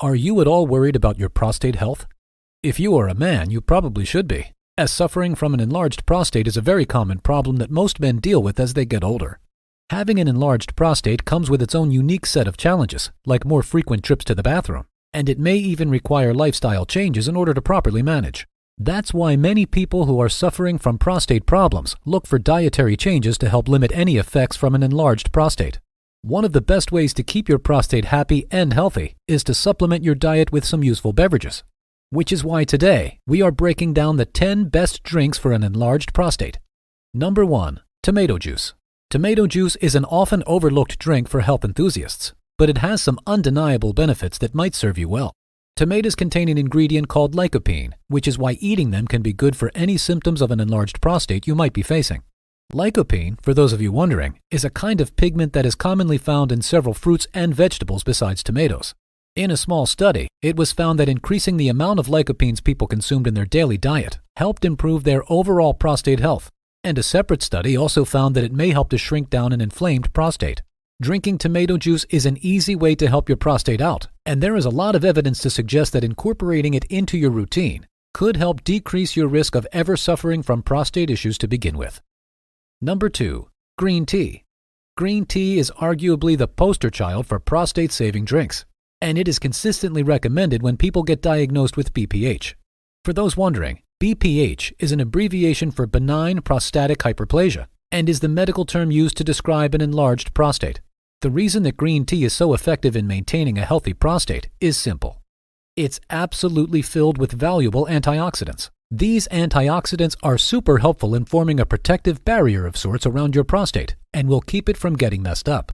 Are you at all worried about your prostate health? If you are a man, you probably should be, as suffering from an enlarged prostate is a very common problem that most men deal with as they get older. Having an enlarged prostate comes with its own unique set of challenges, like more frequent trips to the bathroom, and it may even require lifestyle changes in order to properly manage. That's why many people who are suffering from prostate problems look for dietary changes to help limit any effects from an enlarged prostate. One of the best ways to keep your prostate happy and healthy is to supplement your diet with some useful beverages. Which is why today we are breaking down the 10 best drinks for an enlarged prostate. Number 1. Tomato juice. Tomato juice is an often overlooked drink for health enthusiasts, but it has some undeniable benefits that might serve you well. Tomatoes contain an ingredient called lycopene, which is why eating them can be good for any symptoms of an enlarged prostate you might be facing. Lycopene, for those of you wondering, is a kind of pigment that is commonly found in several fruits and vegetables besides tomatoes. In a small study, it was found that increasing the amount of lycopenes people consumed in their daily diet helped improve their overall prostate health, and a separate study also found that it may help to shrink down an inflamed prostate. Drinking tomato juice is an easy way to help your prostate out, and there is a lot of evidence to suggest that incorporating it into your routine could help decrease your risk of ever suffering from prostate issues to begin with. Number 2. Green tea. Green tea is arguably the poster child for prostate-saving drinks, and it is consistently recommended when people get diagnosed with BPH. For those wondering, BPH is an abbreviation for benign prostatic hyperplasia and is the medical term used to describe an enlarged prostate. The reason that green tea is so effective in maintaining a healthy prostate is simple. It's absolutely filled with valuable antioxidants. These antioxidants are super helpful in forming a protective barrier of sorts around your prostate and will keep it from getting messed up.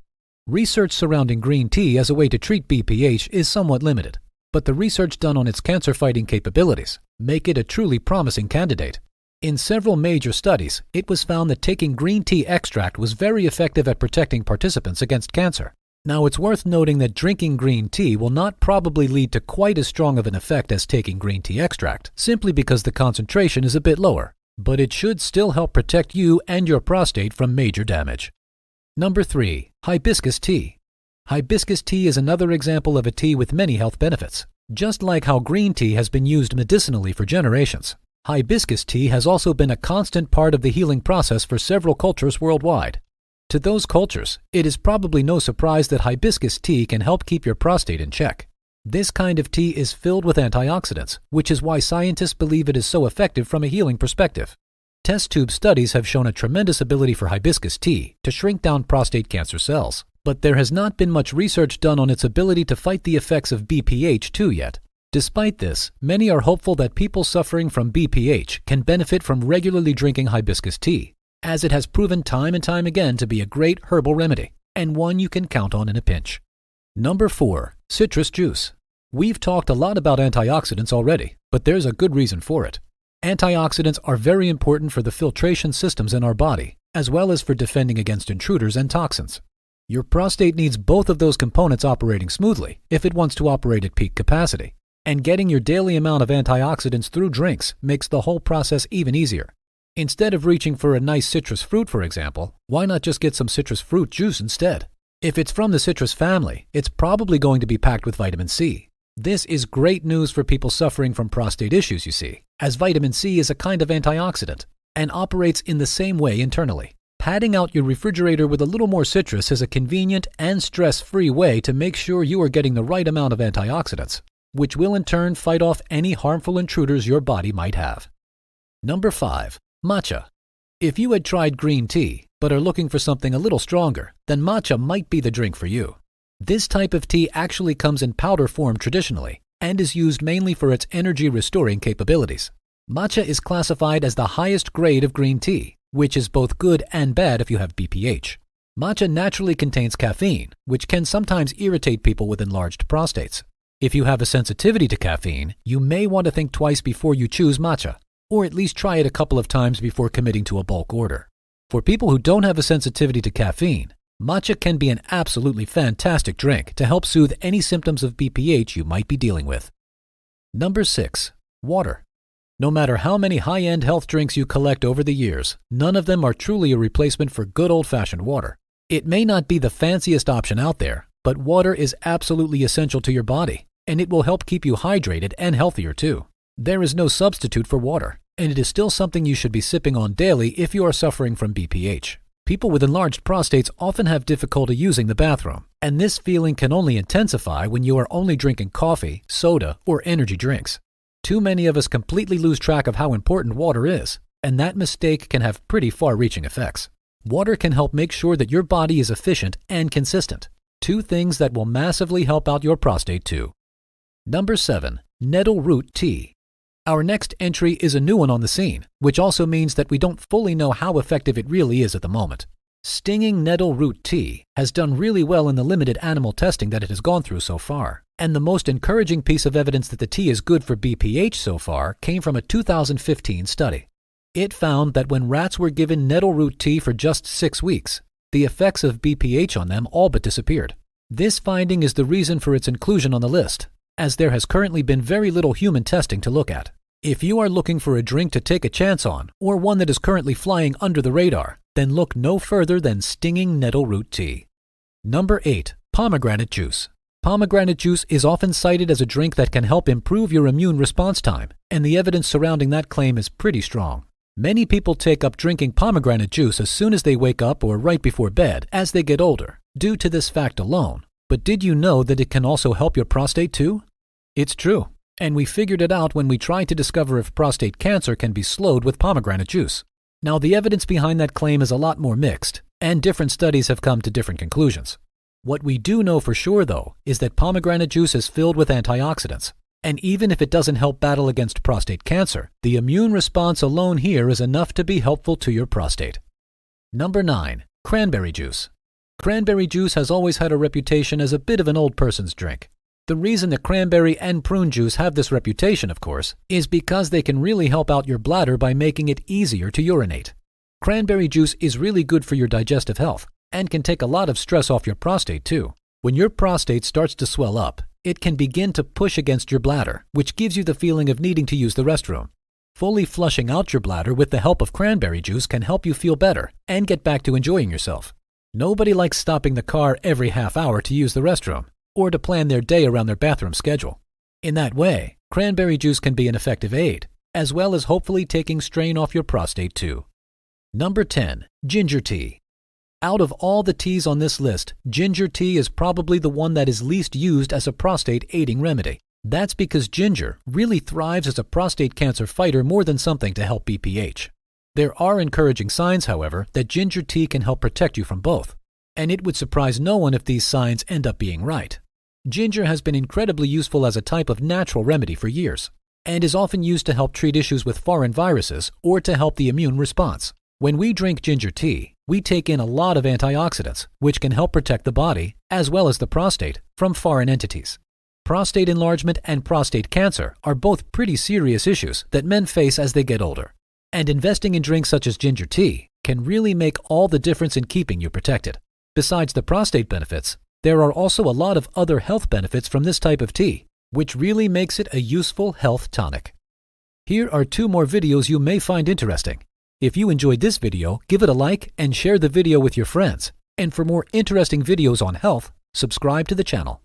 Research surrounding green tea as a way to treat BPH is somewhat limited, but the research done on its cancer-fighting capabilities make it a truly promising candidate. In several major studies, it was found that taking green tea extract was very effective at protecting participants against cancer. Now, it's worth noting that drinking green tea will not probably lead to quite as strong of an effect as taking green tea extract, simply because the concentration is a bit lower, but it should still help protect you and your prostate from major damage. Number 3. Hibiscus tea. Hibiscus tea is another example of a tea with many health benefits. Just like how green tea has been used medicinally for generations, hibiscus tea has also been a constant part of the healing process for several cultures worldwide. To those cultures, it is probably no surprise that hibiscus tea can help keep your prostate in check. This kind of tea is filled with antioxidants, which is why scientists believe it is so effective from a healing perspective. Test tube studies have shown a tremendous ability for hibiscus tea to shrink down prostate cancer cells, but there has not been much research done on its ability to fight the effects of BPH-2 yet. Despite this, many are hopeful that people suffering from BPH can benefit from regularly drinking hibiscus tea, as it has proven time and time again to be a great herbal remedy, and one you can count on in a pinch. Number 4. Citrus juice. We've talked a lot about antioxidants already, but there's a good reason for it. Antioxidants are very important for the filtration systems in our body, as well as for defending against intruders and toxins. Your prostate needs both of those components operating smoothly if it wants to operate at peak capacity, and getting your daily amount of antioxidants through drinks makes the whole process even easier. Instead of reaching for a nice citrus fruit, for example, why not just get some citrus fruit juice instead? If it's from the citrus family, it's probably going to be packed with vitamin C. This is great news for people suffering from prostate issues, you see, as vitamin C is a kind of antioxidant and operates in the same way internally. Padding out your refrigerator with a little more citrus is a convenient and stress-free way to make sure you are getting the right amount of antioxidants, which will in turn fight off any harmful intruders your body might have. Number 5. Matcha. If you had tried green tea, but are looking for something a little stronger, then matcha might be the drink for you. This type of tea actually comes in powder form traditionally, and is used mainly for its energy-restoring capabilities. Matcha is classified as the highest grade of green tea, which is both good and bad if you have BPH. Matcha naturally contains caffeine, which can sometimes irritate people with enlarged prostates. If you have a sensitivity to caffeine, you may want to think twice before you choose matcha, or at least try it a couple of times before committing to a bulk order. For people who don't have a sensitivity to caffeine, matcha can be an absolutely fantastic drink to help soothe any symptoms of BPH you might be dealing with. Number 6. Water. No matter how many high-end health drinks you collect over the years, none of them are truly a replacement for good old-fashioned water. It may not be the fanciest option out there, but water is absolutely essential to your body, and it will help keep you hydrated and healthier too. There is no substitute for water, and it is still something you should be sipping on daily if you are suffering from BPH. People with enlarged prostates often have difficulty using the bathroom, and this feeling can only intensify when you are only drinking coffee, soda, or energy drinks. Too many of us completely lose track of how important water is, and that mistake can have pretty far-reaching effects. Water can help make sure that your body is efficient and consistent. Two things that will massively help out your prostate too. Number 7. Nettle root tea. Our next entry is a new one on the scene, which also means that we don't fully know how effective it really is at the moment. Stinging nettle root tea has done really well in the limited animal testing that it has gone through so far, and the most encouraging piece of evidence that the tea is good for BPH so far came from a 2015 study. It found that when rats were given nettle root tea for just 6 weeks, the effects of BPH on them all but disappeared. This finding is the reason for its inclusion on the list, as there has currently been very little human testing to look at. If you are looking for a drink to take a chance on, or one that is currently flying under the radar, then look no further than stinging nettle root tea. Number 8. Pomegranate juice. Pomegranate juice is often cited as a drink that can help improve your immune response time, and the evidence surrounding that claim is pretty strong. Many people take up drinking pomegranate juice as soon as they wake up or right before bed as they get older, due to this fact alone. But did you know that it can also help your prostate too? It's true. And we figured it out when we tried to discover if prostate cancer can be slowed with pomegranate juice. Now, the evidence behind that claim is a lot more mixed, and different studies have come to different conclusions. What we do know for sure, though, is that pomegranate juice is filled with antioxidants. And even if it doesn't help battle against prostate cancer, the immune response alone here is enough to be helpful to your prostate. Number 9. Cranberry juice. Cranberry juice has always had a reputation as a bit of an old person's drink. The reason that cranberry and prune juice have this reputation, of course, is because they can really help out your bladder by making it easier to urinate. Cranberry juice is really good for your digestive health and can take a lot of stress off your prostate too. When your prostate starts to swell up, it can begin to push against your bladder, which gives you the feeling of needing to use the restroom. Fully flushing out your bladder with the help of cranberry juice can help you feel better and get back to enjoying yourself. Nobody likes stopping the car every half hour to use the restroom, or to plan their day around their bathroom schedule. In that way, cranberry juice can be an effective aid, as well as hopefully taking strain off your prostate too. Number 10. Ginger tea. Out of all the teas on this list, ginger tea is probably the one that is least used as a prostate-aiding remedy. That's because ginger really thrives as a prostate cancer fighter more than something to help BPH. There are encouraging signs, however, that ginger tea can help protect you from both, and it would surprise no one if these signs end up being right. Ginger has been incredibly useful as a type of natural remedy for years, and is often used to help treat issues with foreign viruses or to help the immune response. When we drink ginger tea, we take in a lot of antioxidants, which can help protect the body, as well as the prostate, from foreign entities. Prostate enlargement and prostate cancer are both pretty serious issues that men face as they get older, and investing in drinks such as ginger tea can really make all the difference in keeping you protected. Besides the prostate benefits, there are also a lot of other health benefits from this type of tea, which really makes it a useful health tonic. Here are 2 more videos you may find interesting. If you enjoyed this video, give it a like and share the video with your friends. And for more interesting videos on health, subscribe to the channel.